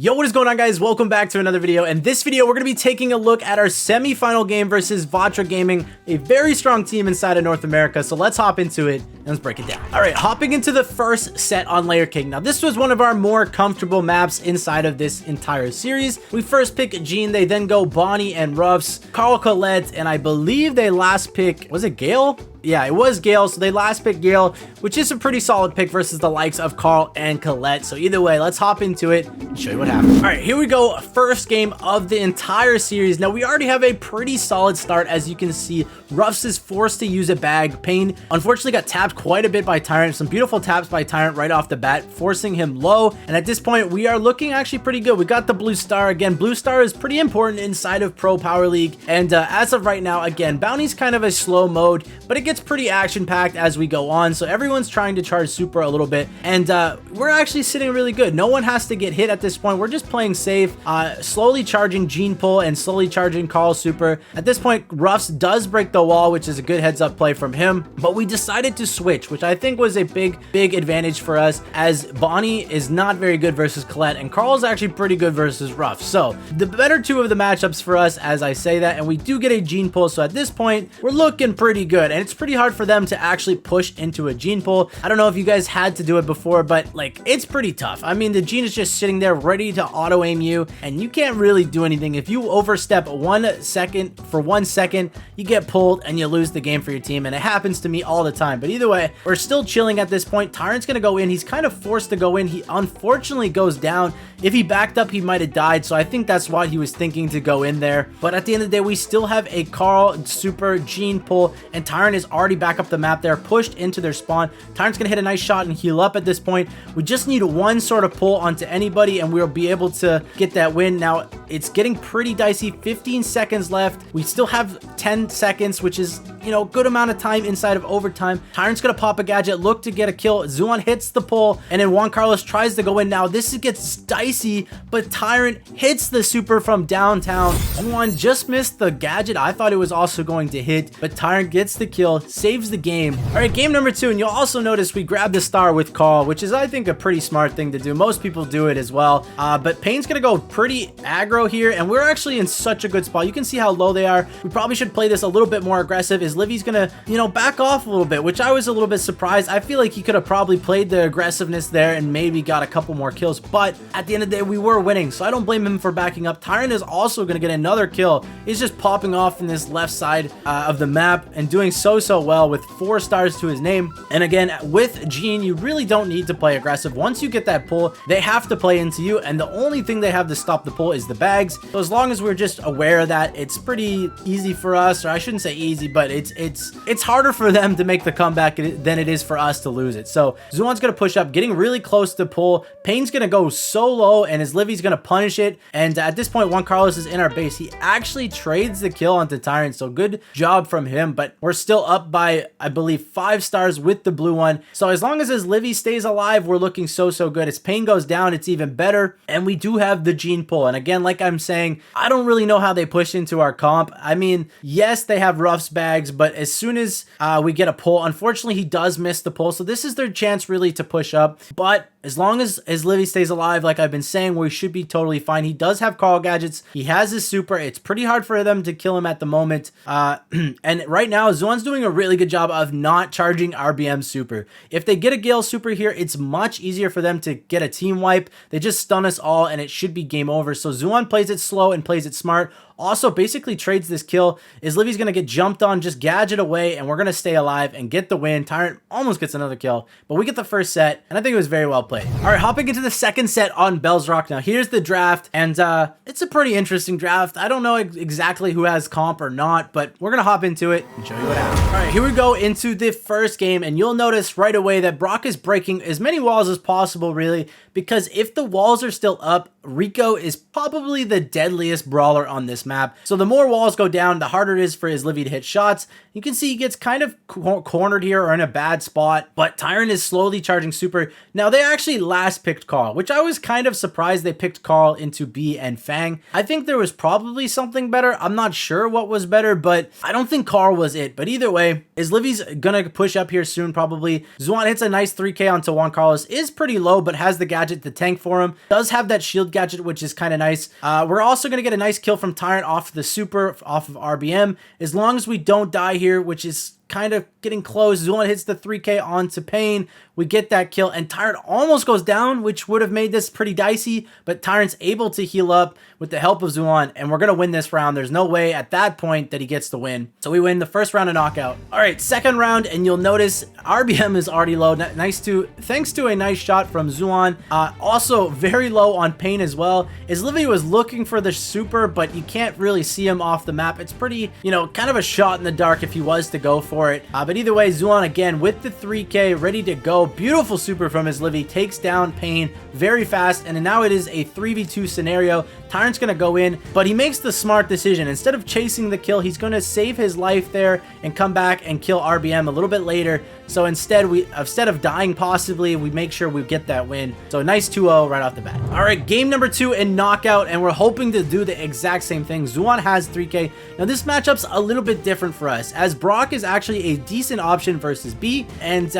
Yo, what is going on, guys? Welcome back to another video. In this video, we're going to be taking a look at our semi-final game versus Vatra Gaming, a very strong team inside of North America. So let's hop into it and let's break it down. All right, hopping into the first set on Layer Cake. Now, this was one of our more comfortable maps inside of this entire series. We first pick Jean, they then go Bonnie and Ruffs, Carl, Colette, and I believe they last pick, was it Gale? Yeah, it was Gale, so they last picked Gale, which is a pretty solid pick versus the likes of Carl and Colette. So either way, let's hop into it and show you what happened. All right, here we go. First game of the entire series. Now, we already have a pretty solid start. As you can see, Ruffs is forced to use a bag. Pain, unfortunately, got tapped quite a bit by Tyrant. Some beautiful taps by Tyrant right off the bat, forcing him low. And at this point, we are looking actually pretty good. We got the blue star. Again, blue star is pretty important inside of Pro Power League. And as of right now, again, Bounty's kind of a slow mode, but it gets pretty action-packed as we go on, so everyone's trying to charge super a little bit, and we're actually sitting really good. No one has to get hit at this point. We're just playing safe, slowly charging Jean pull and slowly charging Carl super. At this point, Ruffs does break the wall, which is a good heads-up play from him, but we decided to switch, which I think was a big advantage for us, as Bonnie is not very good versus Colette, and Carl's actually pretty good versus Ruffs. So the better two of the matchups for us, as I say that, and we do get a Jean pull, so at this point, we're looking pretty good, and it's pretty hard for them to actually push into a Jean pull. I don't know if you guys had to do it before, but like, it's pretty tough. I mean, the Jean is just sitting there ready to auto aim you, and you can't really do anything. If you overstep 1 second for 1 second, you get pulled and you lose the game for your team, and it happens to me all the time. But either way, we're still chilling at this point. Tyrant's gonna go in. He's kind of forced to go in. He unfortunately goes down. If he backed up, he might have died, so I think that's why he was thinking to go in there. But at the end of the day, we still have a Carl super Jean pull, and Tyrant is already back up the map there, pushed into their spawn. Tyrant's gonna hit a nice shot and heal up at this point. We just need one sort of pull onto anybody and we'll be able to get that win. Now, it's getting pretty dicey. 15 seconds left. We still have 10 seconds, which is, you know, good amount of time inside of overtime. Tyrant's gonna pop a gadget, look to get a kill. Zuan hits the pull, and then Juan Carlos tries to go in. Now, this gets dicey, but Tyrant hits the super from downtown. Zuan just missed the gadget. I thought it was also going to hit, but Tyrant gets the kill, saves the game. All right, game number 2, and you'll also notice we grabbed the star with Carl, which is, I think, a pretty smart thing to do. Most people do it as well, but Pain's gonna go pretty aggro here, and we're actually in such a good spot. You can see how low they are. We probably should play this a little bit more aggressive. Is Livy's gonna, you know, back off a little bit, which I was a little bit surprised. I feel like he could have probably played the aggressiveness there and maybe got a couple more kills, but at the end of the day, we were winning, so I don't blame him for backing up. Tyrant is also gonna get another kill. He's just popping off in this left side of the map and doing so well with 4 stars to his name. And again, with Jean, you really don't need to play aggressive. Once you get that pull, they have to play into you, and the only thing they have to stop the pull is the bags. So as long as we're just aware of that, it's pretty easy for us, or I shouldn't say easy, but it's harder for them to make the comeback than it is for us to lose it. So Zuan's gonna push up, getting really close to pull. Pain's gonna go so low, and his Livy's gonna punish it. And at this point, Juan Carlos is in our base. He actually trades the kill onto Tyrant, so good job from him. But we're still up by, I believe, 5 stars with the blue one. So as long as his Livy stays alive, we're looking so good. As Pain goes down, it's even better. And we do have the Jean pull. And again, like I'm saying, I don't really know how they push into our comp. I mean, yes, they have Ruffs bags, but as soon as we get a pull, unfortunately, he does miss the pull. So this is their chance really to push up. But as long as his Livy stays alive, like I've been saying, we should be totally fine. He does have Carl gadgets. He has his super. It's pretty hard for them to kill him at the moment. And right now, Zuan's doing a really good job of not charging RBM super. If they get a Gale super here, it's much easier for them to get a team wipe. They just stun us all, and it should be game over. So Zuan plays it slow and plays it smart. Also, basically trades this kill. Is Livy's going to get jumped on, just gadget away, and we're going to stay alive and get the win. Tyrant almost gets another kill, but we get the first set, and I think it was very well played. All right, hopping into the second set on Bell's Rock. Now, here's the draft, and it's a pretty interesting draft. I don't know exactly who has comp or not, but we're going to hop into it and show you what happens. All right, here we go into the first game, and you'll notice right away that Brock is breaking as many walls as possible, really, because if the walls are still up, Rico is probably the deadliest brawler on this map. So the more walls go down, the harder it is for his Livy to hit shots. You can see he gets kind of cornered here or in a bad spot, but Tyrant is slowly charging super. Now, they actually last picked Carl, which I was kind of surprised they picked Carl into B and Fang. I think there was probably something better. I'm not sure what was better, but I don't think Carl was it. But either way, his Livy's gonna push up here soon, probably. Zuan hits a nice 3K onto Juan Carlos. Is pretty low, but has the gadget to tank for him. Does have that shield gadget, which is kind of nice. We're also going to get a nice kill from Tyrant off the super, off of RBM, as long as we don't die here, which is kind of getting close. Zulan hits the 3K onto Pain. We get that kill, and Tyrant almost goes down, which would have made this pretty dicey, but Tyrant's able to heal up with the help of Zulan, and we're going to win this round. There's no way at that point that he gets the win. So we win the first round of knockout. All right, second round, and you'll notice RBM is already low. Thanks to a nice shot from Zulan. Also very low on Pain as well. Livy was looking for the super, but you can't really see him off the map. It's pretty, you know, kind of a shot in the dark if he was to go for it. But either way, Zulan again with the 3K ready to go. Beautiful super from Livy, takes down Pain very fast, and now it is a 3v2 scenario. Tyrant's going to go in, but he makes the smart decision. Instead of chasing the kill, he's going to save his life there and come back and kill RBM a little bit later. So instead of dying possibly, we make sure we get that win. So a nice 2-0 right off the bat. All right, game number 2 in knockout, and we're hoping to do the exact same thing. Zuan has 3K. Now this matchup's a little bit different for us, as Brock is actually a decent option versus B, and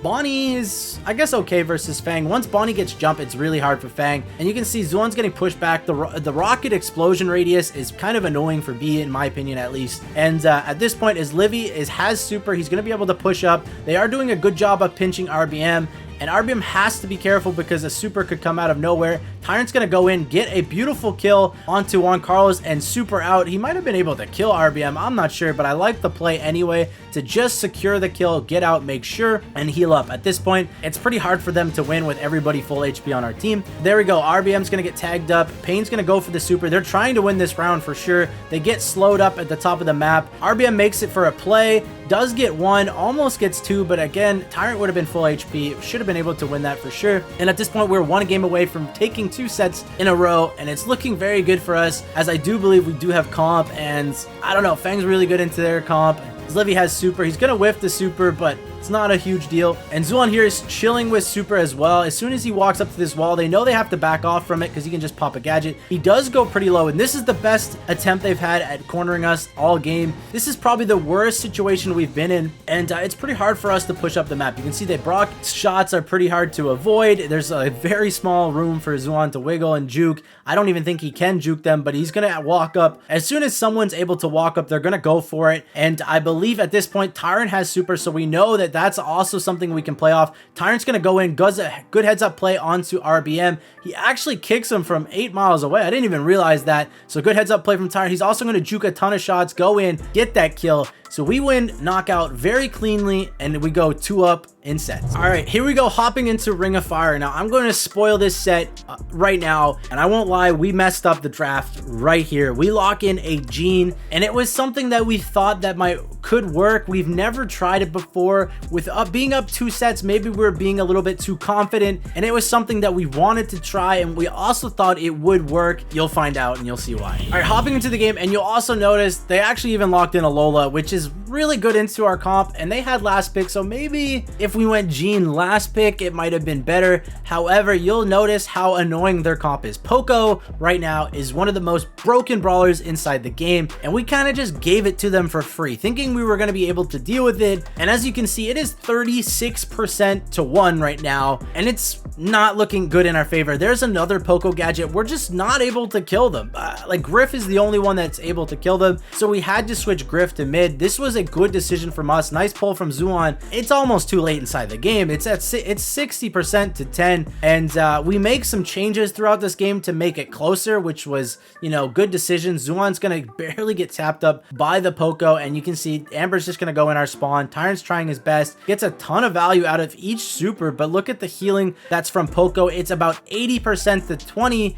Bonnie is, I guess, okay versus Fang. Once Bonnie gets jump, it's really hard for Fang, and you can see Zuan's getting pushed back. The rocket explosion radius is kind of annoying for B, in my opinion at least. And at this point, as Livy has super, he's going to be able to push up. They are doing a good job of pinching RBM, and RBM has to be careful because a super could come out of nowhere. Tyrant's going to go in, get a beautiful kill onto Juan Carlos, and super out. He might have been able to kill RBM, I'm not sure, but I like the play anyway to just secure the kill, get out, make sure, and heal up. At this point, it's pretty hard for them to win with everybody full HP on our team. There we go. RBM's going to get tagged up. Pain's going to go for the super. They're trying to win this round for sure. They get slowed up at the top of the map. RBM makes it for a play, does get 1, almost gets 2, but again, Tyrant would have been full HP. Should have been able to win that for sure. And at this point, we're 1 game away from taking 2 sets in a row, and it's looking very good for us, as I do believe we do have comp, and I don't know, Fang's really good into their comp. Livy has super. He's gonna whiff the super, but it's not a huge deal. And Zuan here is chilling with super as well. As soon as he walks up to this wall, they know they have to back off from it because he can just pop a gadget. He does go pretty low, and this is the best attempt they've had at cornering us all game. This is probably the worst situation we've been in, and it's pretty hard for us to push up the map. You can see that Brock's shots are pretty hard to avoid. There's a very small room for Zuan to wiggle and juke. I don't even think he can juke them, but he's gonna walk up. As soon as someone's able to walk up, they're gonna go for it, and I believe at this point, Tyrant has super, so we know that that's also something we can play off. Tyrant's gonna go in, does a good heads up play onto RBM. He actually kicks him from 8 miles away. I didn't even realize that. So good heads up play from Tyrant. He's also gonna juke a ton of shots, go in, get that kill. So we win knockout very cleanly, and we go 2 up in sets. All right, here we go, hopping into Ring of Fire. Now, I'm going to spoil this set right now, and I won't lie, we messed up the draft right here. We lock in a Gene, and it was something that we thought that could work. We've never tried it before. With being up 2 sets, maybe we were being a little bit too confident, and it was something that we wanted to try, and we also thought it would work. You'll find out, and you'll see why. All right, hopping into the game, and you'll also notice they actually even locked in a Lola, which is really good into our comp, and they had last pick, so maybe if we went Gene last pick, it might have been better. However, you'll notice how annoying their comp is. Poco right now is one of the most broken brawlers inside the game, and we kind of just gave it to them for free, thinking we were going to be able to deal with it. And as you can see, it is 36% to 1 right now, and it's not looking good in our favor. There's another Poco gadget. We're just not able to kill them. Like, Griff is the only one that's able to kill them, so we had to switch Griff to mid. This was a good decision from us. Nice pull from Zuan. It's almost too late inside the game. It's 60% to 10, and we make some changes throughout this game to make it closer, which was, you know, good decisions. Zuan's gonna barely get tapped up by the Poco, and you can see Amber's just gonna go in our spawn. Tyrant's trying his best, gets a ton of value out of each super, but look at the healing that's from Poco. It's about 80% to 20.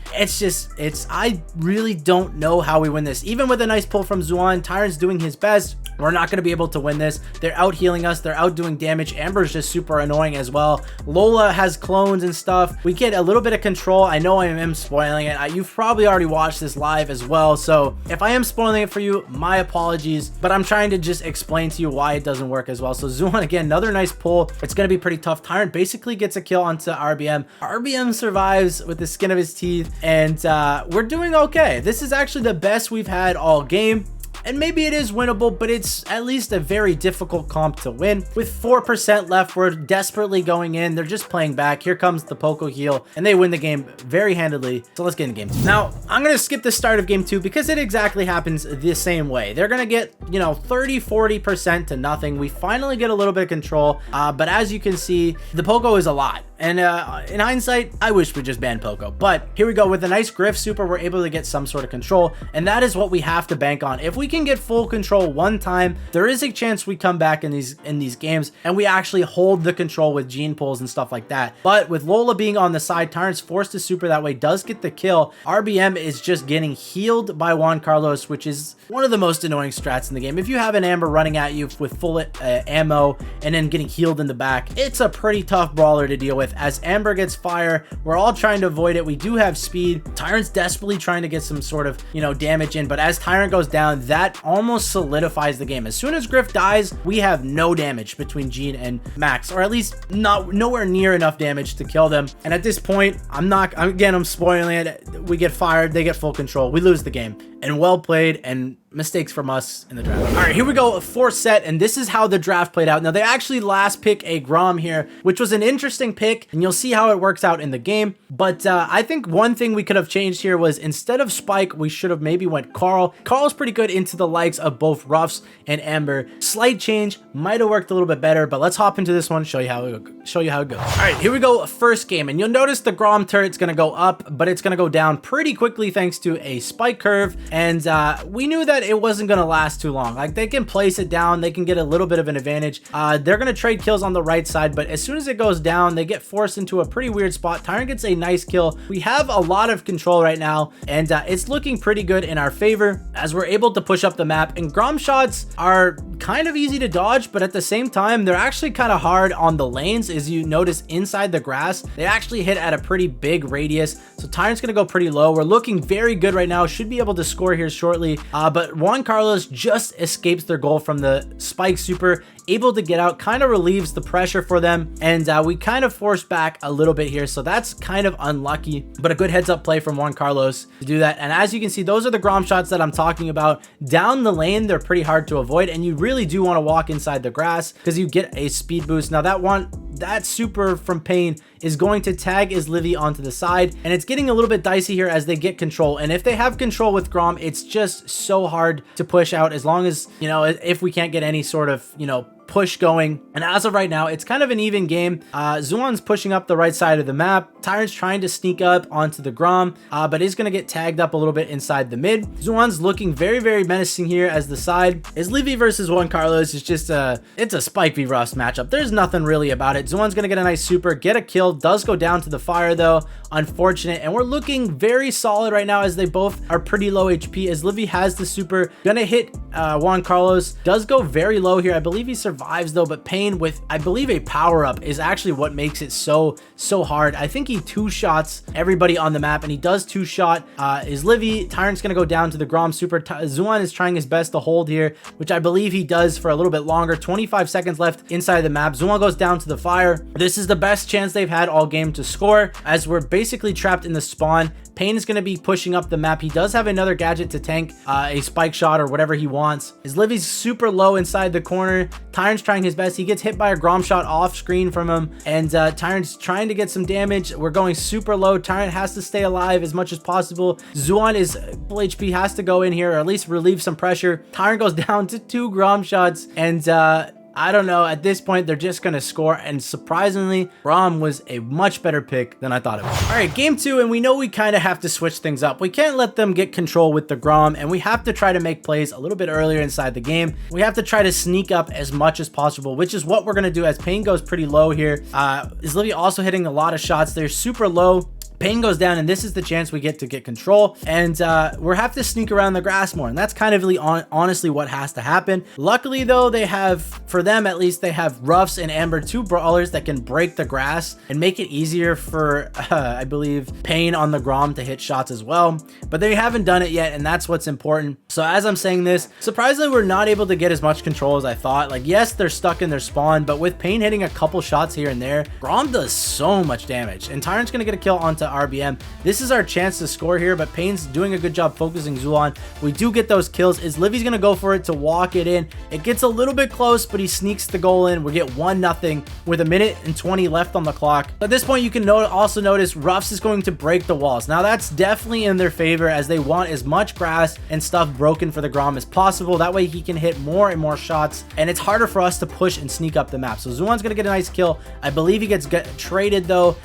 I really don't know how we win this. Even with a nice pull from Zuan, Tyrant's doing his best. We're not going to be able to win this. They're out healing us. They're out doing damage. Amber's just super annoying as well. Lola has clones and stuff. We get a little bit of control. I know I am spoiling it. You've probably already watched this live as well. So if I am spoiling it for you, my apologies. But I'm trying to just explain to you why it doesn't work as well. So Zuan, again, another nice pull. It's going to be pretty tough. Tyrant basically gets a kill onto RBM. RBM survives with the skin of his teeth. And we're doing okay. This is actually the best we've had all game. and maybe it is winnable, but it's at least a very difficult comp to win. With 4% left, we're desperately going in. They're just playing back. Here comes the Poco heal, and they win the game very handedly. So let's get into game 2. Now, I'm going to skip the start of game 2 because it exactly happens the same way. They're going to get, 30-40% to nothing. We finally get a little bit of control, but as you can see, the Poco is a lot. And in hindsight, I wish we just banned Poco. But here we go. With a nice Griff super, we're able to get some sort of control. And that is what we have to bank on. If we can get full control one time, there is a chance we come back in these games and we actually hold the control with gene pulls and stuff like that. But with Lola being on the side, Tyrant's forced to super that way, does get the kill. RBM is just getting healed by Juan Carlos, which is one of the most annoying strats in the game. If you have an Amber running at you with full ammo and then getting healed in the back, it's a pretty tough brawler to deal with. As Amber gets fire, we're all trying to avoid it. We do have speed. Tyrant's desperately trying to get some sort of, damage in, but as Tyrant goes down, that almost solidifies the game. As soon as Griff dies, we have no damage between Gene and Max, or at least nowhere near enough damage to kill them. And at this point, I'm spoiling it. We get fired, they get full control, we lose the game. And well played, and mistakes from us in the draft. All right, here we go, 4th set, and this is how the draft played out. Now, they actually last pick a Grom here, which was an interesting pick, and you'll see how it works out in the game. But I think one thing we could have changed here was instead of Spike, we should have maybe went Carl. Carl's pretty good into the likes of both Ruffs and Amber. Slight change, might have worked a little bit better, but let's hop into this one, show you how it goes. All right, here we go, first game, and you'll notice the Grom turret's gonna go up, but it's gonna go down pretty quickly thanks to a spike curve. And we knew that it wasn't going to last too long. Like, they can place it down, they can get a little bit of an advantage. They're going to trade kills on the right side, but as soon as it goes down, they get forced into a pretty weird spot. Tyrant gets a nice kill. We have a lot of control right now, and it's looking pretty good in our favor as we're able to push up the map. And Grom shots are kind of easy to dodge, but at the same time, they're actually kind of hard on the lanes. As you notice inside the grass, they actually hit at a pretty big radius. So Tyrant's going to go pretty low. We're looking very good right now. Should be able to score here shortly, but Juan Carlos just escapes their goal from the spike super, able to get out, kind of relieves the pressure for them, and we kind of forced back a little bit here, so that's kind of unlucky, but a good heads up play from Juan Carlos to do that. And as you can see, those are the Grom shots that I'm talking about. Down the lane, they're pretty hard to avoid, and you really do want to walk inside the grass because you get a speed boost. Now that super from Pain is going to tag Livy onto the side, and it's getting a little bit dicey here as they get control. And if they have control with Grom, it's just so hard to push out, as long as, if we can't get any sort of, push going. And as of right now, it's kind of an even game. Zuan's pushing up the right side of the map. Tyrant's trying to sneak up onto the Grom, but is going to get tagged up a little bit inside the mid. Zuan's looking very, very menacing here as the side. Livy versus Juan Carlos is just it's a Spike v Rust matchup. There's nothing really about it. Zuan's going to get a nice super, get a kill, does go down to the fire though. Unfortunate. And we're looking very solid right now as they both are pretty low HP. As Livy has the super, gonna hit Juan Carlos, does go very low here. I believe he survives though, but Pain with, I believe, a power up is actually what makes it so hard. I think he 2-shots everybody on the map, and he does 2-shot is Livy. Tyrant's gonna go down to the Grom super. Zuan is trying his best to hold here, which I believe he does for a little bit longer. 25 seconds left inside the map. Zuan goes down to the fire. This is the best chance they've had all game to score, as we're basically trapped in the spawn. Pain is going to be pushing up the map. He does have another gadget to tank a spike shot or whatever he wants. His Livy's super low inside the corner. Tyrant's trying his best. He gets hit by a Grom shot off screen from him, and Tyrant's trying to get some damage. We're going super low. Tyrant has to stay alive as much as possible. Zuan is full HP, has to go in here, or at least relieve some pressure. Tyrant goes down to 2 Grom shots, and I don't know, at this point they're just gonna score, and surprisingly Grom was a much better pick than I thought it was. All right, game 2, and we know we kind of have to switch things up. We can't let them get control with the Grom, and we have to try to make plays a little bit earlier inside the game. We have to try to sneak up as much as possible, which is what we're gonna do as Pain goes pretty low here. Is Livy also hitting a lot of shots? They're super low. Pain goes down, and this is the chance we get to get control, and we'll have to sneak around the grass more, and that's kind of really honestly what has to happen. Luckily though, they have, for them at least, they have Ruffs and Amber, 2 brawlers that can break the grass and make it easier for I believe Pain on the Grom to hit shots as well, but they haven't done it yet, and that's what's important. So as I'm saying this, surprisingly we're not able to get as much control as I thought. Like, yes, they're stuck in their spawn, but with Pain hitting a couple shots here and there, Grom does so much damage, and Tyrant's gonna get a kill onto RBM. This is our chance to score here, but Payne's doing a good job focusing Zulon. We do get those kills. Is Livy's going to go for it to walk it in. It gets a little bit close, but he sneaks the goal in. We get 1-0 with 1:20 left on the clock. At this point, you can also notice Ruffs is going to break the walls. Now, that's definitely in their favor as they want as much grass and stuff broken for the Grom as possible. That way, he can hit more and more shots, and it's harder for us to push and sneak up the map. So Zulon's going to get a nice kill. I believe he gets traded, though,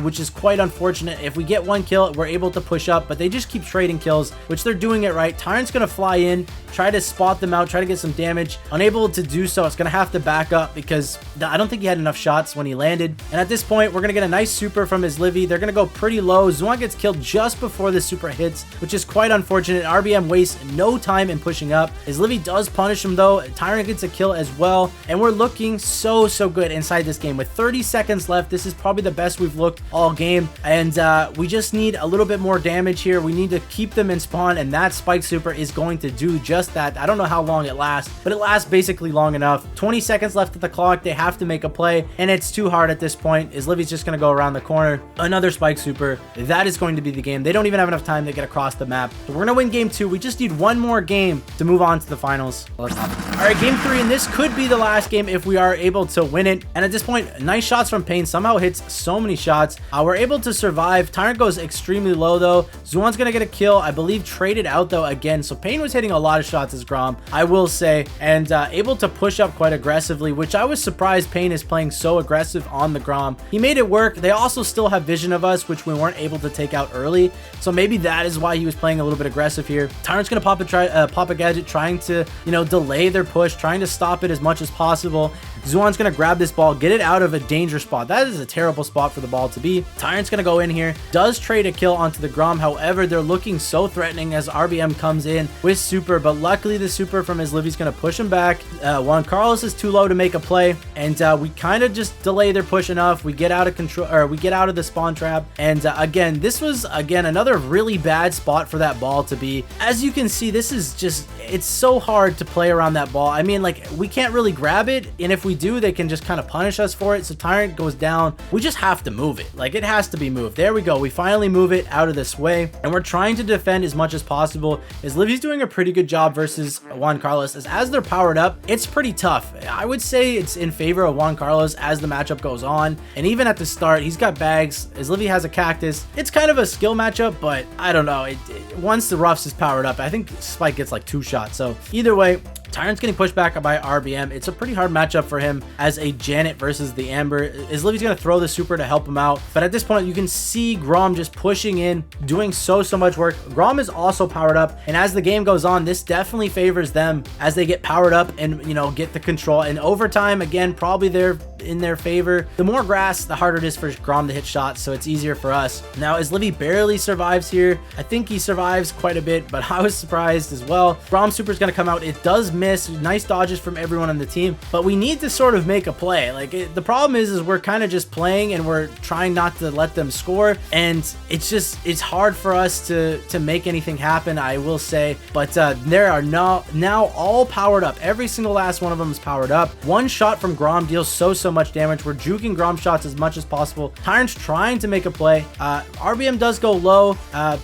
which is quite unfortunate. If we get one kill, we're able to push up, but they just keep trading kills, which they're doing it right. Tyrant's going to fly in, try to spot them out, try to get some damage. Unable to do so, it's going to have to back up because I don't think he had enough shots when he landed. And at this point, we're going to get a nice super from his Livy. They're going to go pretty low. Zuan gets killed just before the super hits, which is quite unfortunate. RBM wastes no time in pushing up. His Livy does punish him, though. Tyrant gets a kill as well, and we're looking so good inside this game. With 30 seconds left, this is probably the best we've looked all game, and we just need a little bit more damage here. We need to keep them in spawn, and that spike super is going to do just that. I don't know how long it lasts, but it lasts basically long enough. 20 seconds left at the clock. They have to make a play, and it's too hard at this point. Is Livy's just going to go around the corner. Another spike super. That is going to be the game. They don't even have enough time to get across the map. So we're going to win game 2. We just need one more game to move on to the finals. All right, game 3, and this could be the last game if we are able to win it. And at this point, nice shots from Payne. Somehow hits so many shots. We're able to survive. Tyrant goes extremely low, though. Zuan's going to get a kill. I believe traded out, though, again. So Payne was hitting a lot of shots as Grom, I will say, and able to push up quite aggressively, which I was surprised Payne is playing so aggressive on the Grom. He made it work. They also still have vision of us, which we weren't able to take out early. So maybe that is why he was playing a little bit aggressive here. Tyrant's going to pop a gadget, trying to, delay their push, trying to stop it as much as possible. Zuan's going to grab this ball, get it out of a danger spot. That is a terrible spot for the ball to be. Tyrant's going to go in here, does trade a kill onto the Grom. However, they're looking so threatening as RBM comes in with super, but luckily the super from his Livy's going to push him back. Juan Carlos is too low to make a play, and we kind of just delay their push enough. We get out of control, or we get out of the spawn trap, and again, this was another really bad spot for that ball to be. As you can see, this is just, it's so hard to play around that ball. I mean, like, we can't really grab it, and if we do, they can just kind of punish us for it. So Tyrant goes down. We just have to move it. Like, it has to be moved. There we go. We finally move it out of this way, and we're trying to defend as much as possible. As Livy's doing a pretty good job versus Juan Carlos. As they're powered up, it's pretty tough. I would say it's in favor of Juan Carlos as the matchup goes on, and even at the start, he's got bags. As Livy has a cactus, it's kind of a skill matchup, but I don't know. Once the Ruffs is powered up, I think Spike gets like 2 shots. So either way, Tyrant's getting pushed back by RBM. It's a pretty hard matchup for him as a Janet versus the Amber. Is Livy's going to throw the super to help him out, but at this point, you can see Grom just pushing in, doing so much work. Grom is also powered up, and as the game goes on, this definitely favors them as they get powered up and, get the control. And overtime, again, probably they're in their favor. The more grass, the harder it is for Grom to hit shots, so it's easier for us. Now, as Livy barely survives here, I think he survives quite a bit, but I was surprised as well. Grom super is going to come out. It does miss. Nice dodges from everyone on the team, but we need to sort of make a play. Like, the problem is we're kind of just playing and we're trying not to let them score, and it's hard for us to make anything happen, I will say. But there are now all powered up. Every single last one of them is powered up. One shot from Grom deals so much damage. We're juking Grom shots as much as possible. Tyrant's trying to make a play. RBM does go low.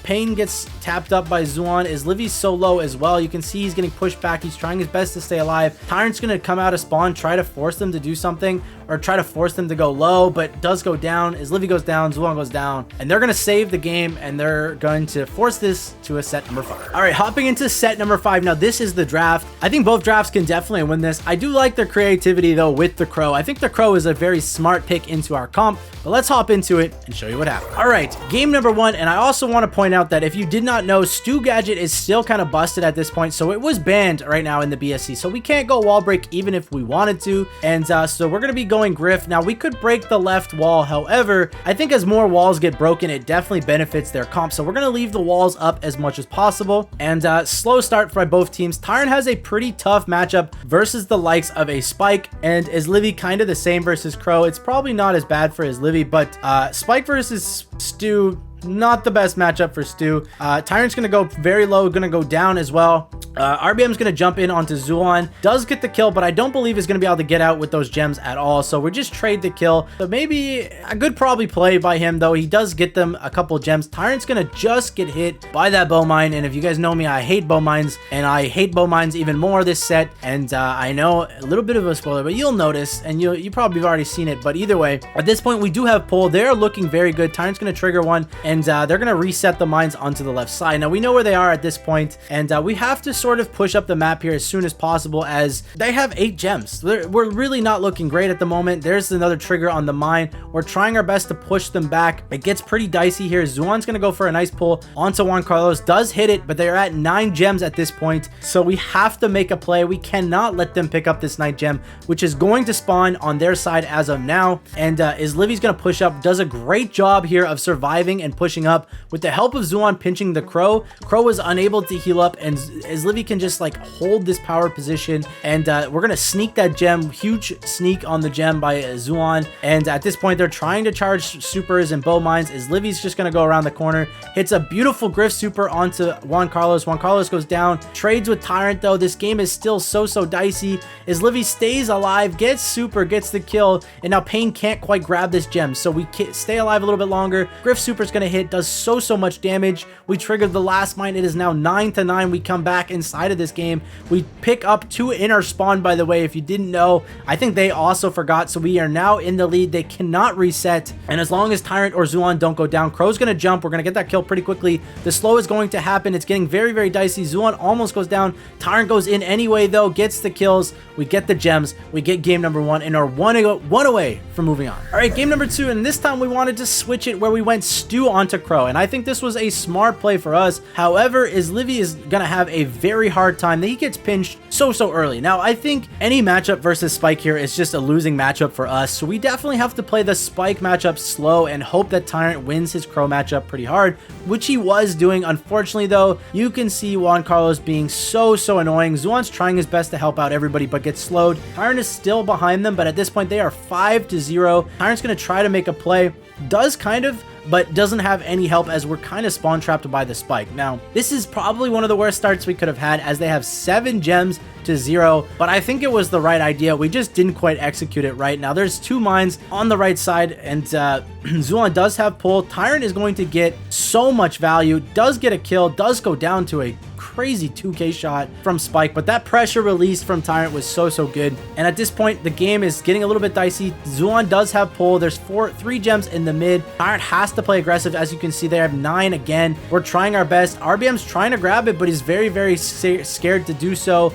Payne gets tapped up by Zuan. Is Livy so low as well? You can see he's getting pushed back. He's trying his best to stay alive. Tyrant's going to come out of spawn, try to force them to do something, or try to force them to go low, but does go down. As Livy goes down, Zuan goes down, and they're going to save the game, and they're going to force this to a set number 5. All right, hopping into set number 5. Now, this is the draft. I think both drafts can definitely win this. I do like their creativity, though, with the Crow. I think the Crow is a very smart pick into our comp, but let's hop into it and show you what happened. All right, game number 1, and I also want to point out that if you did not know, Stu Gadget is still kind of busted at this point, so it was banned right now in the BSC, so we can't go wall break even if we wanted to, and so we're going to be going Griff. Now, we could break the left wall. However, I think as more walls get broken, it definitely benefits their comp, so we're going to leave the walls up as much as possible. And slow start by both teams. Tyrant has a pretty tough matchup versus the likes of a Spike, and is Livy kind of the same versus Crow. It's probably not as bad for his Livy, but Spike versus Stu, not the best matchup for Stu. Tyrant's going to go very low, going to go down as well. RBM's going to jump in onto Zulon. Does get the kill, but I don't believe he's going to be able to get out with those gems at all. So we just trade the kill. So maybe a good probably play by him, though. He does get them a couple gems. Tyrant's going to just get hit by that bow mine. And if you guys know me, I hate bow mines, and I hate bow mines even more this set. And I know a little bit of a spoiler, but you'll notice, and you probably have already seen it. But either way, at this point, we do have pull. They're looking very good. Tyrant's going to trigger one, and they're going to reset the mines onto the left side. Now, we know where they are at this point, and we have to sort of push up the map here as soon as possible, as they have 8 gems. We're really not looking great at the moment. There's another trigger on the mine. We're trying our best to push them back. It gets pretty dicey here. Zuan's going to go for a nice pull onto Juan Carlos. Does hit it, but they're at 9 gems at this point, so we have to make a play. We cannot let them pick up this 9th gem, which is going to spawn on their side as of now. And is Livy's going to push up. Does a great job here of surviving and pushing up with the help of Zuan pinching the Crow. Crow was unable to heal up, and as Livy can just like hold this power position, and we're gonna sneak that gem. Huge sneak on the gem by Zuan, and at this point they're trying to charge supers and bow mines, as Livy's just gonna go around the corner, hits a beautiful Griff super onto Juan Carlos. Juan Carlos goes down, trades with Tyrant though. This game is still so dicey, as Livy stays alive, gets super, gets the kill, and now Pain can't quite grab this gem, so we stay alive a little bit longer. Griff super's gonna hit, does so much damage. We triggered the last mine. It is now 9-9. We come back inside of this game. We pick up 2 in our spawn, by the way, if you didn't know. I think they also forgot, so we are now in the lead. They cannot reset, and as long as Tyrant or Zulon don't go down, Crow's gonna jump. We're gonna get that kill pretty quickly. The slow is going to happen. It's getting very dicey. Zulon almost goes down. Tyrant goes in anyway though, gets the kills. We get the gems. We get game number 1 and are one away from moving on. All right, game number 2, and this time we wanted to switch it where we went Stu onto Crow, and I think this was a smart play for us. However, Livy is gonna have a very hard time. He gets pinched so early. Now, I think any matchup versus Spike here is just a losing matchup for us, so we definitely have to play the Spike matchup slow and hope that Tyrant wins his Crow matchup pretty hard, which he was doing. Unfortunately though, you can see Juan Carlos being so annoying. Zuan's trying his best to help out everybody, but gets slowed. Tyrant is still behind them, but at this point they are 5-0. Tyrant's gonna try to make a play, does kind of, but doesn't have any help, as we're kind of spawn trapped by the Spike. Now, this is probably one of the worst starts we could have had, as they have 7 gems to 0, but I think it was the right idea. We just didn't quite execute it right. Now, there's 2 mines on the right side, and Zulon does have pull. Tyrant is going to get so much value, does get a kill, does go down to a crazy 2k shot from Spike, but that pressure release from Tyrant was so good. And at this point, the game is getting a little bit dicey. Zulon does have pull. There's 3 gems in the mid. Tyrant has to play aggressive. As you can see, they have 9 again. We're trying our best. RBM's trying to grab it, but he's very scared to do so.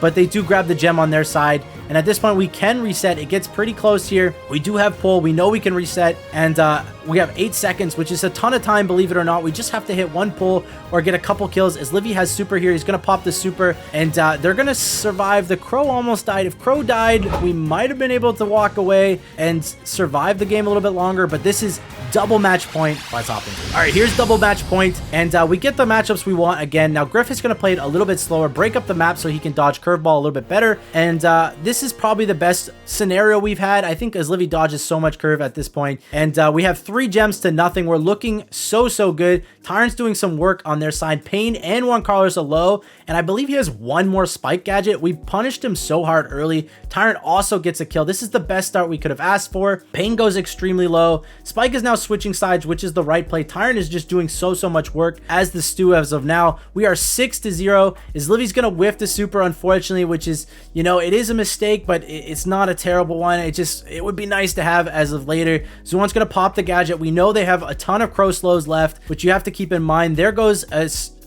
But they do grab the gem on their side, and at this point we can reset. It gets pretty close here. We do have pull. We know we can reset, and we have 8 seconds, which is a ton of time, believe it or not. We just have to hit 1 pull or get a couple kills, as Livy has super here. He's gonna pop the super, and they're gonna survive. The Crow almost died. If Crow died, we might have been able to walk away and survive the game a little bit longer, but this is double match point. Let's hop into it. All right, here's double match point, and we get the matchups we want again. Now, Griff is going to play it a little bit slower, break up the map so he can dodge curveball a little bit better, and this is probably the best scenario we've had, I think, as Livy dodges so much curve at this point, and we have 3 gems to nothing. We're looking so good. Tyrant's doing some work on their side. Pain and Juan Carlos are low, and I believe he has 1 more Spike gadget. We punished him so hard early. Tyrant also gets a kill. This is the best start we could have asked for. Pain goes extremely low. Spike is now switching sides, which is the right play. Tyrant is just doing so much work as the Stu as of now. We are 6-0. Is Livy's gonna whiff the super, unfortunately, which is, you know, it is a mistake, but it's not a terrible one. It would be nice to have as of later. Zuan's gonna pop the gadget. We know they have a ton of Crow slows left, which you have to keep in mind. There goes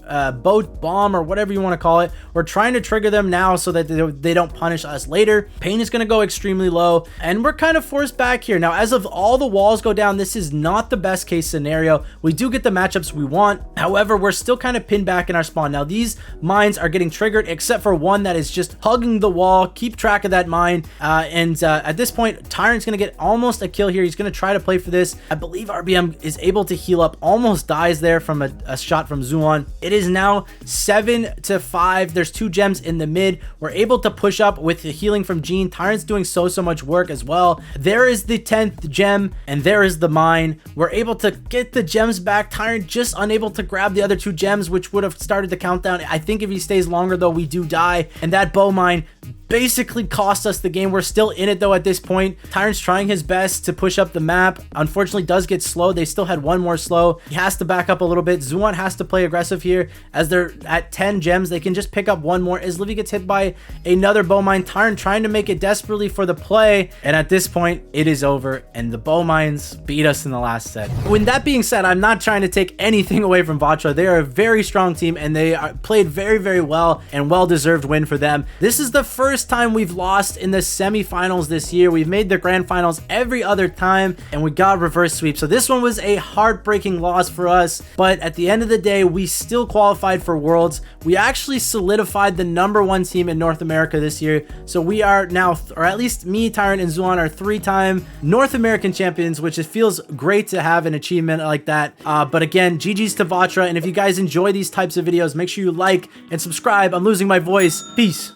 a boat bomb, or whatever you want to call it. We're trying to trigger them now so that they don't punish us later. Pain is going to go extremely low, and we're kind of forced back here. Now, as of all the walls go down, this is not the best case scenario. We do get the matchups we want. However, we're still kind of pinned back in our spawn. Now, these mines are getting triggered, except for one that is just hugging the wall. Keep track of that mine. At this point, Tyrant's going to get almost a kill here. He's going to try to play for this. I believe RBM is able to heal up, almost dies there from a shot from Zulon. It It is now 7-5. There's 2 gems in the mid. We're able to push up with the healing from Gene. Tyrant's doing so much work as well. There is the 10th gem, and there is the mine. We're able to get the gems back. Tyrant just unable to grab the other 2 gems, which would have started the countdown. I think if he stays longer, though, we do die. And that bow mine basically cost us the game. We're still in it though at this point. Tyrant's trying his best to push up the map. Unfortunately, does get slow. They still had 1 more slow. He has to back up a little bit. Zuan has to play aggressive here as they're at 10 gems. They can just pick up 1 more as Livy gets hit by another bow mine. Tyrant trying to make it desperately for the play, and at this point it is over and the bow mines beat us in the last set. With that being said, I'm not trying to take anything away from Vatra. They are a very strong team and they played very well, and well-deserved win for them. This is the first time we've lost in the semifinals this year. We've made the grand finals every other time and we got reverse sweep. So this one was a heartbreaking loss for us, but at the end of the day, we still qualified for Worlds. We actually solidified the #1 team in North America this year. So we are now, or at least me, Tyrant, and Zuan are 3-time North American champions, which it feels great to have an achievement like that. But again, GG's to Vatra. And if you guys enjoy these types of videos, make sure you like and subscribe. I'm losing my voice. Peace.